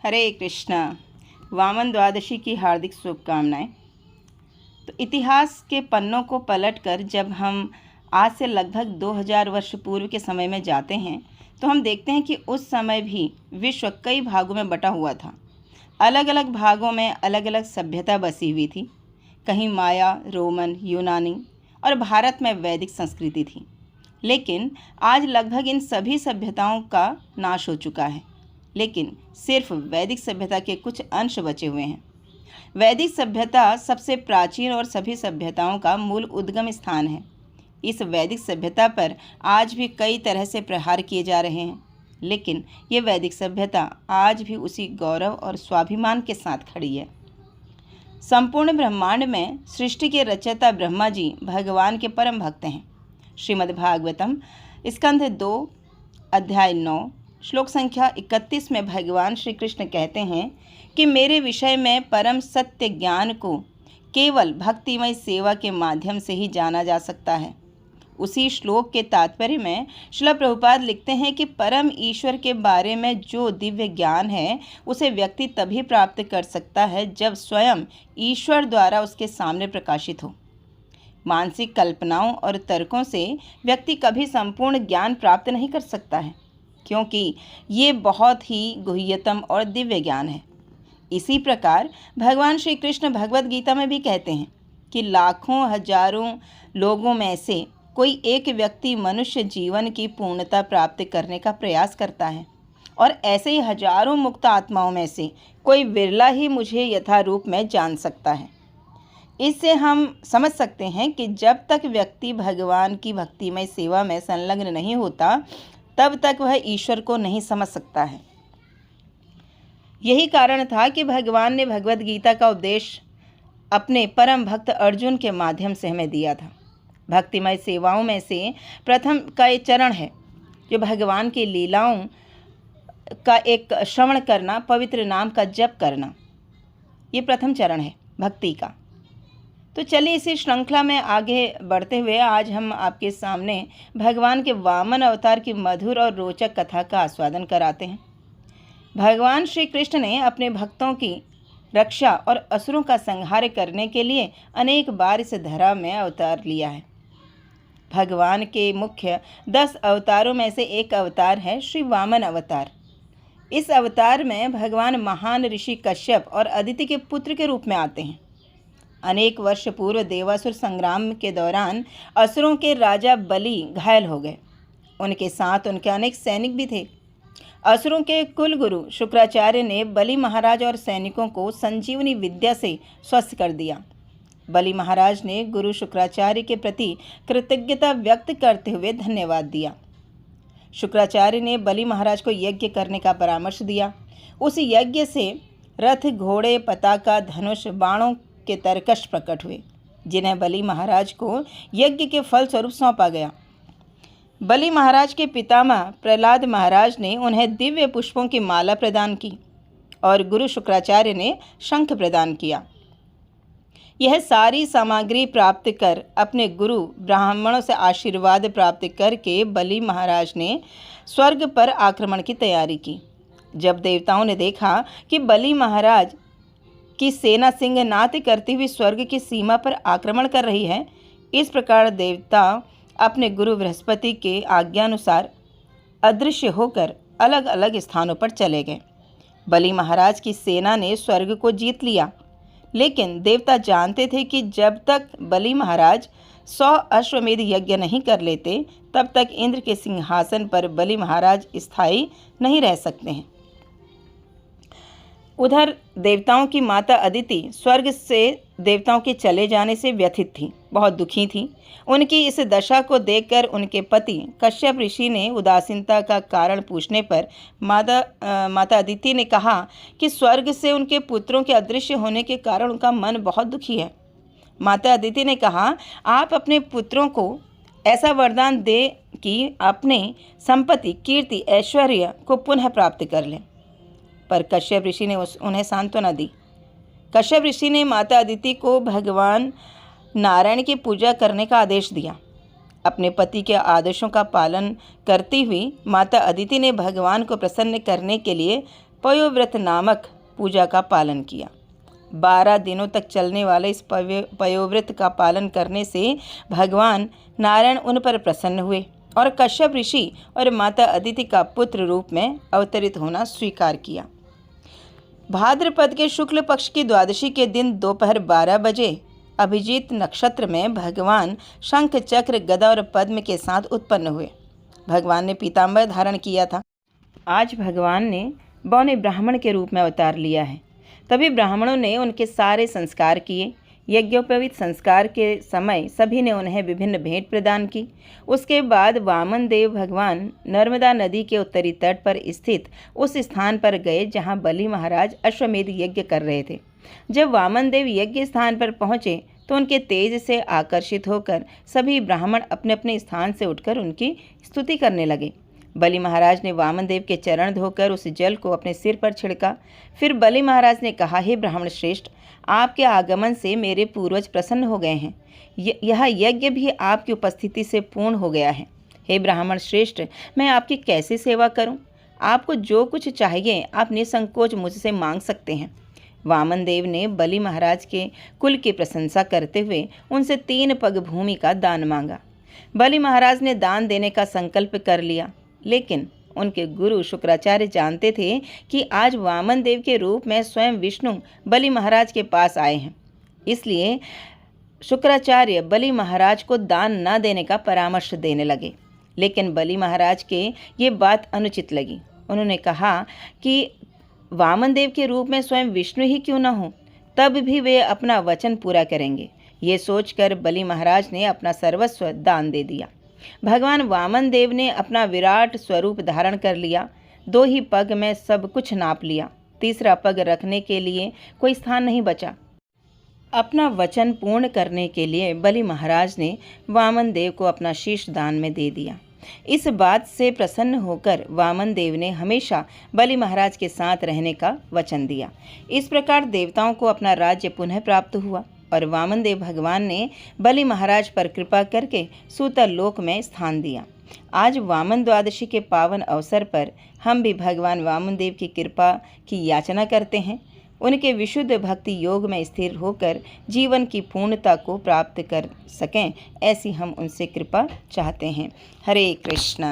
हरे कृष्णा। वामन द्वादशी की हार्दिक शुभकामनाएं। तो इतिहास के पन्नों को पलटकर जब हम आज से लगभग 2000 वर्ष पूर्व के समय में जाते हैं तो हम देखते हैं कि उस समय भी विश्व कई भागों में बटा हुआ था। अलग अलग भागों में अलग अलग सभ्यता बसी हुई थी। कहीं माया, रोमन, यूनानी और भारत में वैदिक संस्कृति थी। लेकिन आज लगभग इन सभी सभ्यताओं का नाश हो चुका है, लेकिन सिर्फ वैदिक सभ्यता के कुछ अंश बचे हुए हैं। वैदिक सभ्यता सबसे प्राचीन और सभी सभ्यताओं का मूल उद्गम स्थान है। इस वैदिक सभ्यता पर आज भी कई तरह से प्रहार किए जा रहे हैं, लेकिन ये वैदिक सभ्यता आज भी उसी गौरव और स्वाभिमान के साथ खड़ी है। संपूर्ण ब्रह्मांड में सृष्टि के रचयिता ब्रह्मा जी भगवान के परम भक्त हैं। श्रीमद्भागवतम स्कंध 2 अध्याय 9 श्लोक संख्या 31 में भगवान श्री कृष्ण कहते हैं कि मेरे विषय में परम सत्य ज्ञान को केवल भक्तिमय सेवा के माध्यम से ही जाना जा सकता है। उसी श्लोक के तात्पर्य में श्रील प्रभुपाद लिखते हैं कि परम ईश्वर के बारे में जो दिव्य ज्ञान है उसे व्यक्ति तभी प्राप्त कर सकता है जब स्वयं ईश्वर द्वारा उसके सामने प्रकाशित हो। मानसिक कल्पनाओं और तर्कों से व्यक्ति कभी संपूर्ण ज्ञान प्राप्त नहीं कर सकता है, क्योंकि ये बहुत ही गुह्यतम और दिव्य ज्ञान है। इसी प्रकार भगवान श्री कृष्ण भगवद गीता में भी कहते हैं कि लाखों हजारों लोगों में से कोई एक व्यक्ति मनुष्य जीवन की पूर्णता प्राप्त करने का प्रयास करता है, और ऐसे ही हजारों मुक्त आत्माओं में से कोई विरला ही मुझे यथारूप में जान सकता है। इससे हम समझ सकते हैं कि जब तक व्यक्ति भगवान की भक्तिमय सेवा में संलग्न नहीं होता तब तक वह ईश्वर को नहीं समझ सकता है। यही कारण था कि भगवान ने भगवद गीता का उपदेश अपने परम भक्त अर्जुन के माध्यम से हमें दिया था। भक्तिमय सेवाओं में से प्रथम का ये चरण है जो भगवान की लीलाओं का एक श्रवण करना, पवित्र नाम का जप करना। ये प्रथम चरण है भक्ति का। तो चलिए इसी श्रृंखला में आगे बढ़ते हुए आज हम आपके सामने भगवान के वामन अवतार की मधुर और रोचक कथा का आस्वादन कराते हैं। भगवान श्री कृष्ण ने अपने भक्तों की रक्षा और असुरों का संहार करने के लिए अनेक बार इस धरा में अवतार लिया है। भगवान के मुख्य 10 अवतारों में से एक अवतार है श्री वामन अवतार। इस अवतार में भगवान महान ऋषि कश्यप और अदिति के पुत्र के रूप में आते हैं। अनेक वर्ष पूर्व देवासुर संग्राम के दौरान असुरों के राजा बलि घायल हो गए। उनके साथ उनके अनेक सैनिक भी थे। असुरों के कुलगुरु शुक्राचार्य ने बलि महाराज और सैनिकों को संजीवनी विद्या से स्वस्थ कर दिया। बलि महाराज ने गुरु शुक्राचार्य के प्रति कृतज्ञता व्यक्त करते हुए धन्यवाद दिया। शुक्राचार्य ने बलि महाराज को यज्ञ करने का परामर्श दिया। उस यज्ञ से रथ, घोड़े, पताका, धनुष, बाणों के तरकश प्रकट हुए, जिन्हें बलि महाराज को यज्ञ के फल स्वरूप सौंपा गया। बलि महाराज के पितामह प्रहलाद महाराज ने उन्हें दिव्य पुष्पों की माला प्रदान की और गुरु शुक्राचार्य ने शंख प्रदान किया। यह सारी सामग्री प्राप्त कर अपने गुरु ब्राह्मणों से आशीर्वाद प्राप्त करके बलि महाराज ने स्वर्ग पर आक्रमण की तैयारी की। जब देवताओं ने देखा कि बलि महाराज की सेना सिंहनाद करती हुई स्वर्ग की सीमा पर आक्रमण कर रही है, इस प्रकार देवता अपने गुरु बृहस्पति के आज्ञानुसार अदृश्य होकर अलग अलग स्थानों पर चले गए। बलि महाराज की सेना ने स्वर्ग को जीत लिया, लेकिन देवता जानते थे कि जब तक बलि महाराज 100 अश्वमेध यज्ञ नहीं कर लेते तब तक इंद्र के सिंहासन पर बलि महाराज स्थायी नहीं रह सकते हैं। उधर देवताओं की माता अदिति स्वर्ग से देवताओं के चले जाने से व्यथित थी, बहुत दुखी थी। उनकी इस दशा को देखकर उनके पति कश्यप ऋषि ने उदासीनता का कारण पूछने पर माता अदिति ने कहा कि स्वर्ग से उनके पुत्रों के अदृश्य होने के कारण उनका मन बहुत दुखी है। माता अदिति ने कहा, आप अपने पुत्रों को ऐसा वरदान दे कि अपने संपत्ति, कीर्ति, ऐश्वर्य को पुनः प्राप्त कर लें। पर कश्यप ऋषि ने उन्हें सांत्वना दी। कश्यप ऋषि ने माता अदिति को भगवान नारायण की पूजा करने का आदेश दिया। अपने पति के आदेशों का पालन करती हुई माता अदिति ने भगवान को प्रसन्न करने के लिए पयोव्रत नामक पूजा का पालन किया। 12 दिनों तक चलने वाले इस पयोव्रत का पालन करने से भगवान नारायण उन पर प्रसन्न हुए और कश्यप ऋषि और माता अदिति का पुत्र रूप में अवतरित होना स्वीकार किया। भाद्रपद के शुक्ल पक्ष की द्वादशी के दिन दोपहर 12 बजे अभिजीत नक्षत्र में भगवान शंख, चक्र, गदा और पद्म के साथ उत्पन्न हुए। भगवान ने पीताम्बर धारण किया था। आज भगवान ने बौने ब्राह्मण के रूप में अवतार लिया है। तभी ब्राह्मणों ने उनके सारे संस्कार किए। यज्ञोपवीत संस्कार के समय सभी ने उन्हें विभिन्न भेंट प्रदान की। उसके बाद वामन देव भगवान नर्मदा नदी के उत्तरी तट पर स्थित उस स्थान पर गए जहां बलि महाराज अश्वमेध यज्ञ कर रहे थे। जब वामन देव यज्ञ स्थान पर पहुंचे तो उनके तेज से आकर्षित होकर सभी ब्राह्मण अपने अपने स्थान से उठकर उनकी स्तुति करने लगे। बलि महाराज ने वामन देव के चरण धोकर उस जल को अपने सिर पर छिड़का। फिर बलि महाराज ने कहा, हे ब्राह्मण श्रेष्ठ, आपके आगमन से मेरे पूर्वज प्रसन्न हो गए हैं। यह यज्ञ भी आपकी उपस्थिति से पूर्ण हो गया है। हे ब्राह्मण श्रेष्ठ, मैं आपकी कैसे सेवा करूं? आपको जो कुछ चाहिए आप निसंकोच मुझसे मांग सकते हैं। वामन देव ने बलि महाराज के कुल की प्रशंसा करते हुए उनसे 3 पग भूमि का दान मांगा। बलि महाराज ने दान देने का संकल्प कर लिया, लेकिन उनके गुरु शुक्राचार्य जानते थे कि आज वामन देव के रूप में स्वयं विष्णु बलि महाराज के पास आए हैं। इसलिए शुक्राचार्य बलि महाराज को दान न देने का परामर्श देने लगे। लेकिन बलि महाराज के ये बात अनुचित लगी। उन्होंने कहा कि वामन देव के रूप में स्वयं विष्णु ही क्यों न हो, तब भी वे अपना वचन पूरा करेंगे। ये सोचकर बलि महाराज ने अपना सर्वस्व दान दे दिया। भगवान वामन देव ने अपना विराट स्वरूप धारण कर लिया। 2 ही पग में सब कुछ नाप लिया। 3रा पग रखने के लिए कोई स्थान नहीं बचा। अपना वचन पूर्ण करने के लिए बलि महाराज ने वामन देव को अपना शीश दान में दे दिया। इस बात से प्रसन्न होकर वामन देव ने हमेशा बलि महाराज के साथ रहने का वचन दिया। इस प्रकार देवताओं को अपना राज्य पुनः प्राप्त हुआ और वामन देव भगवान ने बलि महाराज पर कृपा करके सूतर लोक में स्थान दिया। आज वामन द्वादशी के पावन अवसर पर हम भी भगवान वामन देव की कृपा की याचना करते हैं। उनके विशुद्ध भक्ति योग में स्थिर होकर जीवन की पूर्णता को प्राप्त कर सकें, ऐसी हम उनसे कृपा चाहते हैं। हरे कृष्णा।